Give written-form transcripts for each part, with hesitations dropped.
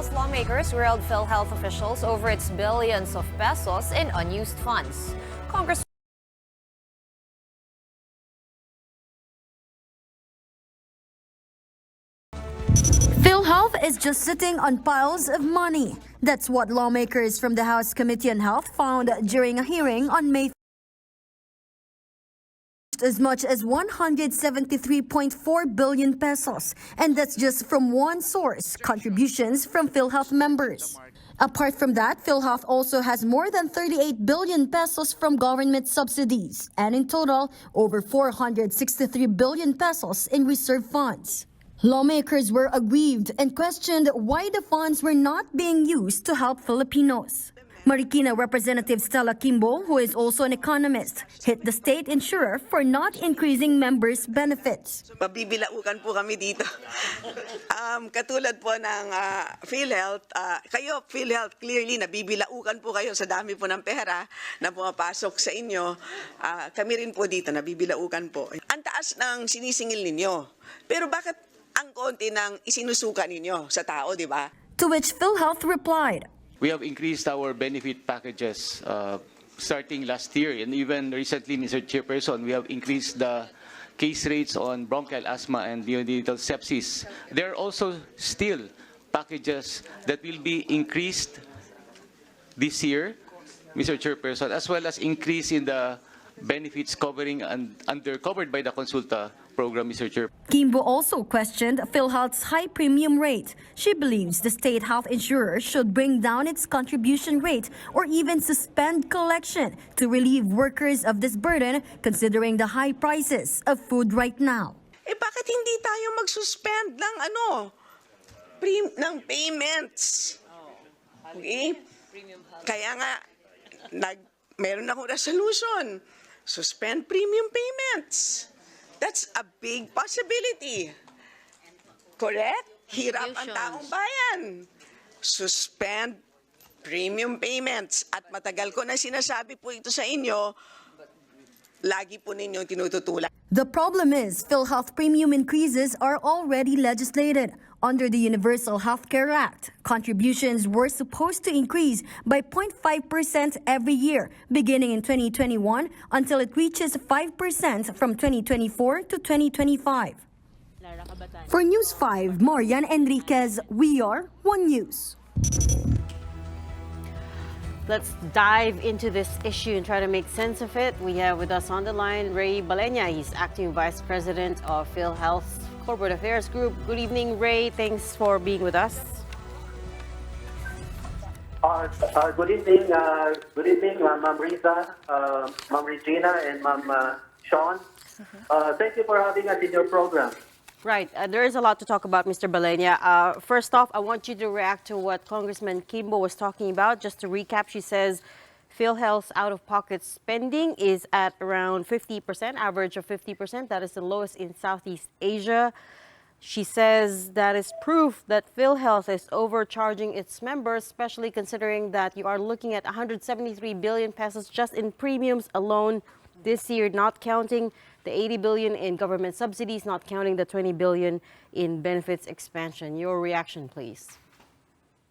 House lawmakers grilled PhilHealth officials over its billions of pesos in unused funds. Congress PhilHealth is just sitting on piles of money. That's what lawmakers from the House Committee on Health found during a hearing on May 1st. As much as 173.4 billion pesos. And that's just from one source, contributions from PhilHealth members. Apart from that, PhilHealth also has more than 38 billion pesos from government subsidies. And in total, over 463 billion pesos in reserve funds. Lawmakers were aggrieved and questioned why the funds were not being used to help Filipinos. Marikina Representative Stella Kimbo, who is also an economist, hit the state insurer for not increasing members' benefits. Mabibilaukan po kami dito. Katulad po ng PhilHealth, kayo PhilHealth clearly nabibilaukan po kayo sa dami po ng pera na pumapasok sa inyo. Kami rin po dito nabibilaukan po. Ang taas ng sinisingil ninyo. Pero bakit ang konti ng isinusuka ninyo sa tao, di ba? To which PhilHealth replied, "We have increased our benefit packages starting last year, and even recently, Mr. Chairperson, we have increased the case rates on bronchial asthma and neonatal sepsis. There are also still packages that will be increased this year, Mr. Chairperson, as well as increase in the benefits covered by the Consulta program, Mr. Chair." Kimbo also questioned PhilHealth's high premium rate. She believes the state health insurer should bring down its contribution rate or even suspend collection to relieve workers of this burden, considering the high prices of food right now. Bakit hindi tayo mag-suspend ng ng payments? Okay? Kaya nga, meron akong resolution. Suspend premium payments. That's a big possibility. Correct? Hirap ang taong bayan. Suspend premium payments. At matagal ko na sinasabi po ito sa inyo, lagi po ninyong tinututulan. The problem is PhilHealth premium increases are already legislated. Under the Universal Healthcare Act, contributions were supposed to increase by 0.5% every year, beginning in 2021 until it reaches 5% from 2024 to 2025. For News 5, Marian Enriquez, we are One News. Let's dive into this issue and try to make sense of it. We have with us on the line Ray Baleña. He's acting Vice President of PhilHealth's Corporate Affairs Group. Good evening, Ray. Thanks for being with us. Good evening, Ma'am Riza, Ma'am Regina, and Ma'am Sean. Thank you for having us in your program. Right. There is a lot to talk about, Mr. Baleña. First off, I want you to react to what Congressman Kimbo was talking about. Just to recap, she says PhilHealth's out-of-pocket spending is at around 50%, average of 50%. That is the lowest in Southeast Asia. She says that is proof that PhilHealth is overcharging its members, especially considering that you are looking at 173 billion pesos just in premiums alone this year, not counting the 80 billion in government subsidies, not counting the 20 billion in benefits expansion. Your reaction, please.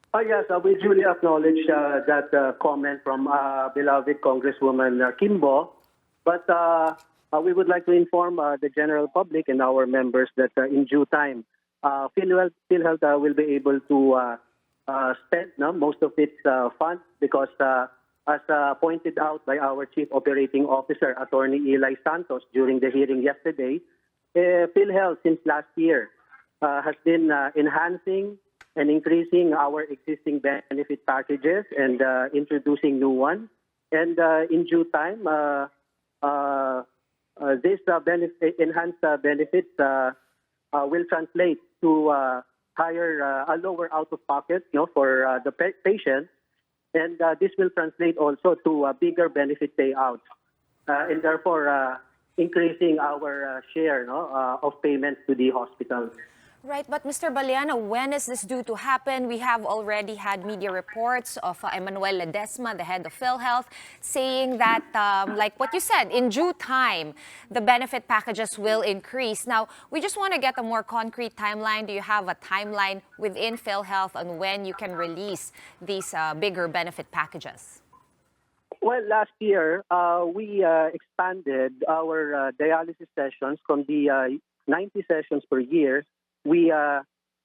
Yes, we duly acknowledge that comment from beloved Congresswoman Kimbo, but we would like to inform the general public and our members that in due time, PhilHealth will be able to spend most of its funds because as pointed out by our Chief Operating Officer, Attorney Eli Santos, during the hearing yesterday, PhilHealth since last year has been enhancing and increasing our existing benefit packages and introducing new ones. And in due time, this enhanced benefits will translate to a lower out-of-pocket for the patient. And this will translate also to a bigger benefit payout, and therefore increasing our share of payments to the hospitals. Right, but Mr. Baleña, when is this due to happen? We have already had media reports of Emmanuel Ledesma, the head of PhilHealth, saying that, like what you said, in due time, the benefit packages will increase. Now, we just want to get a more concrete timeline. Do you have a timeline within PhilHealth on when you can release these bigger benefit packages? Well, last year, we expanded our dialysis sessions from the 90 sessions per year. We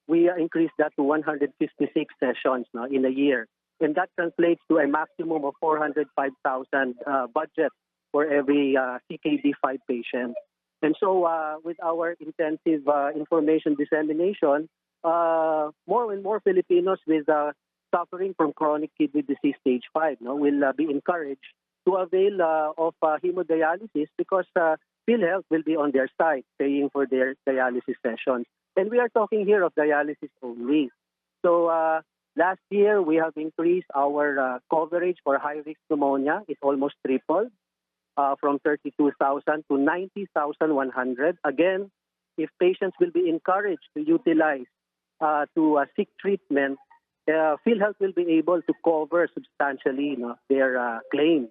increased that to 156 sessions in a year. And that translates to a maximum of 405,000 budget for every CKD5 patient. And so with our intensive information dissemination, more and more Filipinos with suffering from chronic kidney disease stage 5 will be encouraged to avail of hemodialysis because PhilHealth will be on their side paying for their dialysis sessions. And we are talking here of dialysis only. So last year, we have increased our coverage for high-risk pneumonia. It almost tripled from 32,000 to 90,100. Again, if patients will be encouraged to utilize to seek treatment, PhilHealth will be able to cover substantially their claim.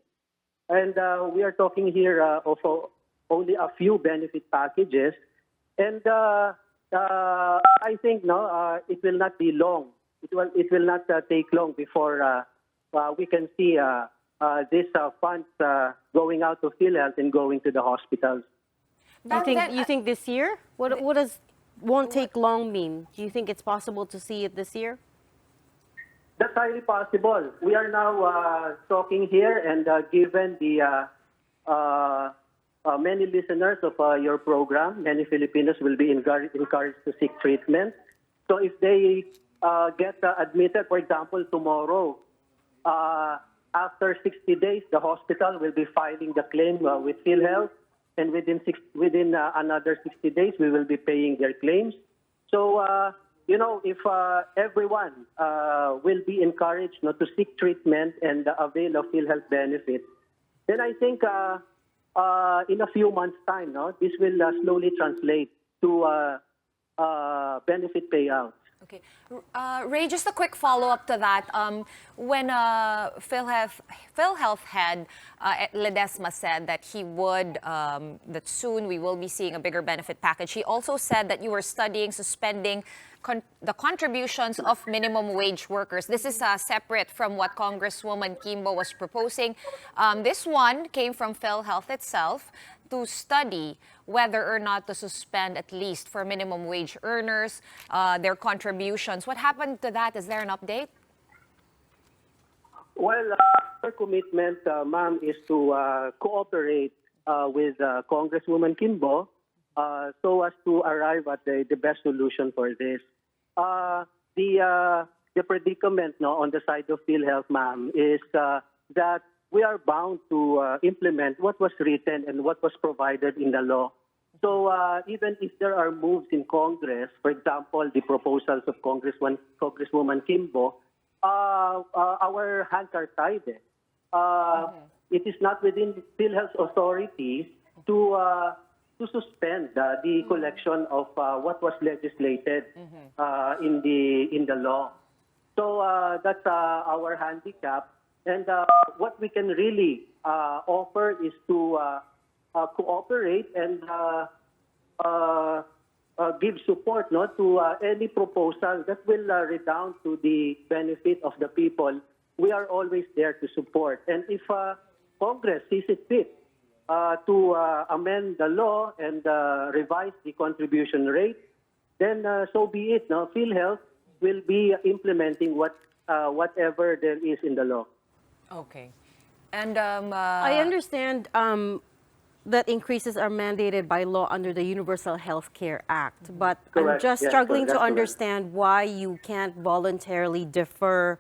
And we are talking here of only a few benefit packages. And I think it will not be long. It will not take long before we can see these funds going out of PhilHealth and going to the hospitals. You think this year? What does won't take long mean? Do you think it's possible to see it this year? That's highly possible. We are now talking here, and given the many listeners of your program, many Filipinos will be encouraged to seek treatment. So if they get admitted, for example, tomorrow, after 60 days, the hospital will be filing the claim with PhilHealth, and within another 60 days, we will be paying their claims. So, if everyone will be encouraged to seek treatment and avail of PhilHealth benefits, then I think in a few months' time, this will slowly translate to benefit payouts. Okay. Ray, just a quick follow-up to that. When PhilHealth head Ledesma said that he would, that soon we will be seeing a bigger benefit package, he also said that you were studying suspending the contributions of minimum wage workers. This is separate from what Congresswoman Kimbo was proposing. This one came from PhilHealth itself to study whether or not to suspend, at least for minimum wage earners, their contributions. What happened to that? Is there an update? Well, our commitment, ma'am, is to cooperate with Congresswoman Kimbo so as to arrive at the best solution for this. The predicament on the side of PhilHealth, ma'am, is that we are bound to implement what was written and what was provided in the law. So even if there are moves in Congress, for example, the proposals of Congresswoman Kimbo, our hands are tied. It is not within PhilHealth's authority to suspend the collection of what was legislated in the law. So that's our handicap. And what we can really offer is to cooperate and give support to any proposal that will redound to the benefit of the people. We are always there to support. And if Congress sees it fit to amend the law and revise the contribution rate, then so be it. PhilHealth will be implementing whatever there is in the law. Okay. And I understand that increases are mandated by law under the Universal Health Care Act, but Correct. I'm just Yes, struggling to that's correct. understand why you can't voluntarily defer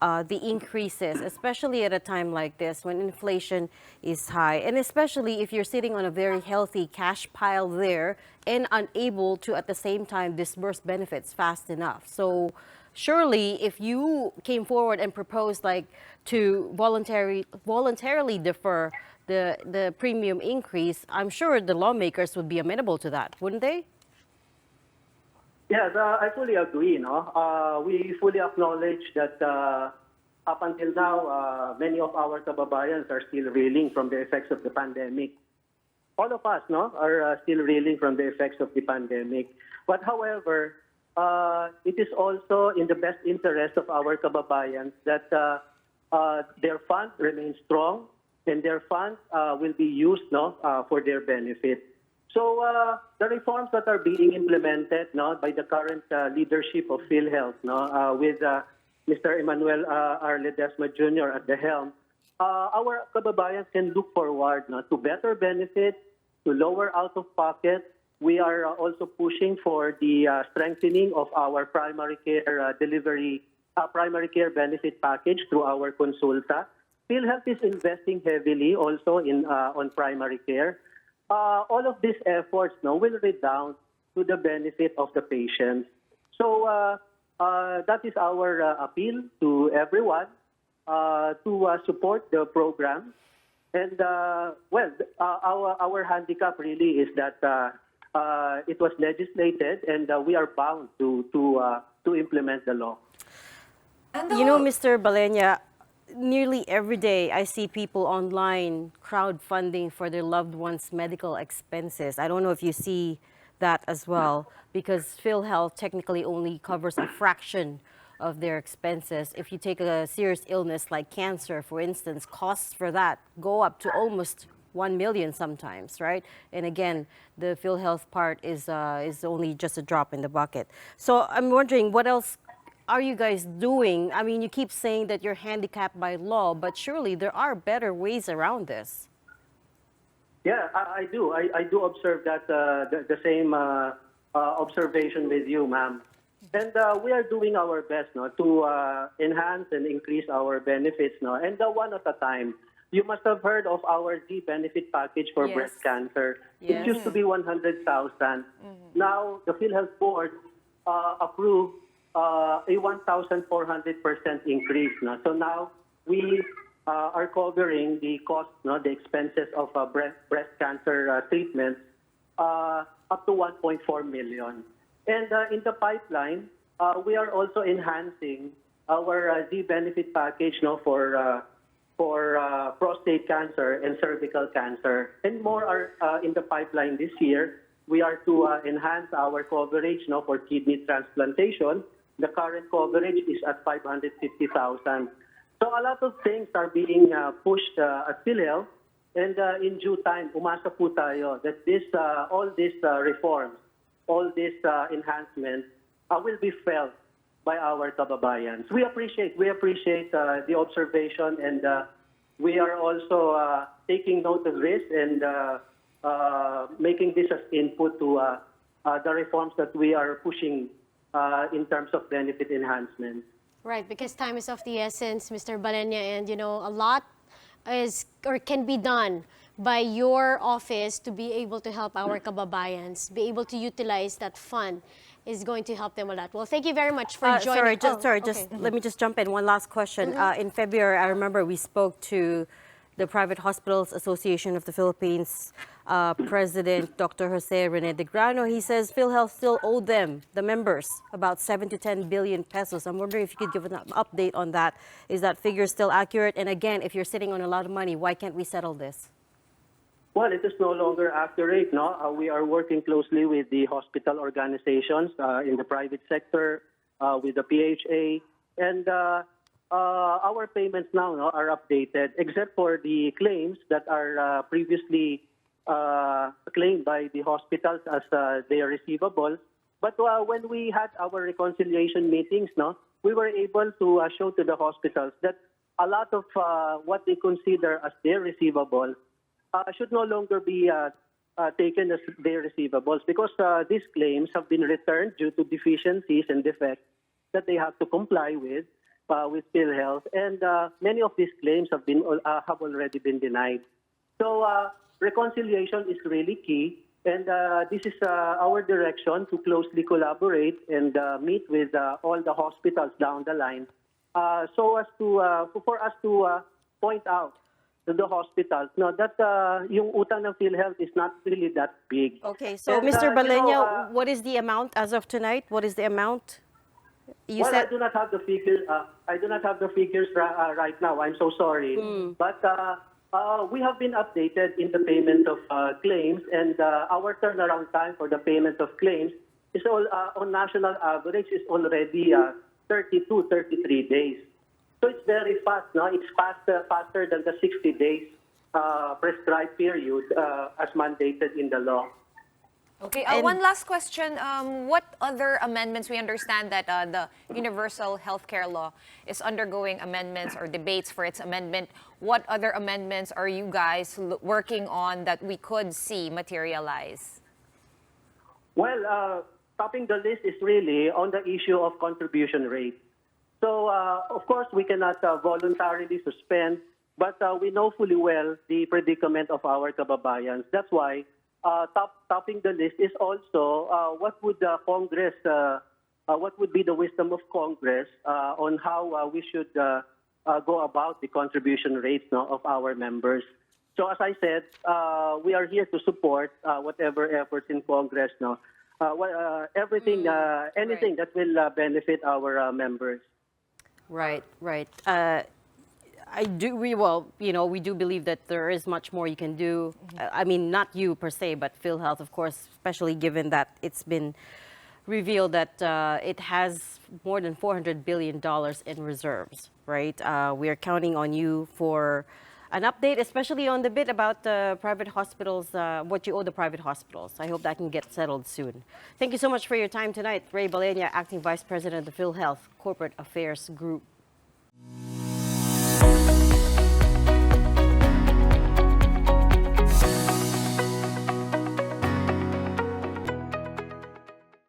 the increases, especially at a time like this when inflation is high, and especially if you're sitting on a very healthy cash pile there and unable to at the same time disburse benefits fast enough. So surely if you came forward and proposed to voluntarily defer the premium increase, I'm sure the lawmakers would be amenable to that, wouldn't they? Yes, I fully agree. No, we fully acknowledge that up until now, many of our kababayans are still reeling from the effects of the pandemic. All of us, no, are still reeling from the effects of the pandemic. But however, it is also in the best interest of our kababayans that their funds remain strong and their funds will be used, no, for their benefit. So the reforms that are being implemented, no, by the current leadership of PhilHealth, no, with Mr. Emmanuel R. Ledesma Jr. at the helm, our kababayans can look forward, no, to better benefits, to lower out-of-pocket. We are also pushing for the strengthening of our primary care primary care benefit package through our consulta. PhilHealth is investing heavily also in on primary care. All of these efforts, no, will redound to the benefit of the patients. So that is our appeal to everyone to support the program. And our handicap really is that it was legislated, and we are bound to implement the law. You know, Mr. Baleña, nearly every day I see people online crowdfunding for their loved ones' medical expenses. I don't know if you see that as well, because PhilHealth technically only covers a fraction of their expenses. If you take a serious illness like cancer, for instance, costs for that go up to almost 1 million sometimes, right? And again, the PhilHealth part is only just a drop in the bucket. So I'm wondering, what else are you guys doing? I mean, you keep saying that you're handicapped by law, but surely there are better ways around this. Yeah, I do. I do observe that the same observation with you, ma'am. And we are doing our best, no, to enhance and increase our benefits, no, and one at a time. You must have heard of our Z benefit package for breast cancer. Yes. It used to be 100,000. Now the PhilHealth board approved a 1,400% increase. No? So now we are covering the cost, no, the expenses of breast cancer treatment up to 1.4 million. And in the pipeline, we are also enhancing our Z benefit package, no, for prostate cancer and cervical cancer. And more are in the pipeline this year. We are to enhance our coverage, no, for kidney transplantation. The current coverage is at 550,000. So a lot of things are being pushed at PhilHealth, and in due time, umasa po tayo that all these reforms, all these enhancements will be felt by our kababayans. We appreciate the observation, and we are also taking note of this and making this as input to the reforms that we are pushing in terms of benefit enhancement. Right, because time is of the essence, Mr. Baleña, and a lot is or can be done by your office to be able to help our kababayans, be able to utilize that fund is going to help them a lot. Well, thank you very much for joining. Let me just jump in. One last question. In February, I remember we spoke to the Private Hospitals Association of the Philippines President Dr. Jose Rene de Grano. He says PhilHealth still owed them, the members, about 7 to 10 billion pesos. I'm wondering if you could give an update on that. Is that figure still accurate? And again, if you're sitting on a lot of money, why can't we settle this? Well, it is no longer accurate. No, we are working closely with the hospital organizations in the private sector, with the PHA, and our payments now, no, are updated, except for the claims that are previously claimed by the hospitals as their receivables. But when we had our reconciliation meetings, no, we were able to show to the hospitals that a lot of what they consider as their receivables should no longer be taken as their receivables, because these claims have been returned due to deficiencies and defects that they have to comply with PhilHealth, and many of these claims have already been denied. So reconciliation is really key, and this is our direction to closely collaborate and meet with all the hospitals down the line, so as to for us to point out to the hospitals, no, that yung utang ng PhilHealth is not really that big. Okay, so And, Mr. you know, Baleña, what is the amount as of tonight? What is the amount? You well, said I do not have the figures. I do not have the figures right now. I'm so sorry. But we have been updated in the payment of claims, and our turnaround time for the payment of claims is all on national average is already 32, 33 days. So it's very fast. No, it's faster than the 60 days prescribed period as mandated in the law. Okay, one last question. What other amendments? We understand that the Universal Healthcare Law is undergoing amendments or debates for its amendment. What other amendments are you guys working on that we could see materialize? Well, topping the list is really on the issue of contribution rate. So, of course, we cannot voluntarily suspend, but we know fully well the predicament of our kababayans. That's why topping the list is also what would Congress, what would be the wisdom of Congress on how we should go about the contribution rates of our members. So, as I said, we are here to support whatever efforts in Congress, everything, anything that will benefit our members. right, right. We do believe that there is much more you can do. I mean, not you per se, but PhilHealth, of course, especially given that it's been revealed that it has more than $400 billion in reserves, right? We are counting on you for an update, especially on the bit about the private hospitals, what you owe the private hospitals. I hope that can get settled soon. Thank you so much for your time tonight. Ray Baleña, Acting Vice President of the PhilHealth Corporate Affairs Group.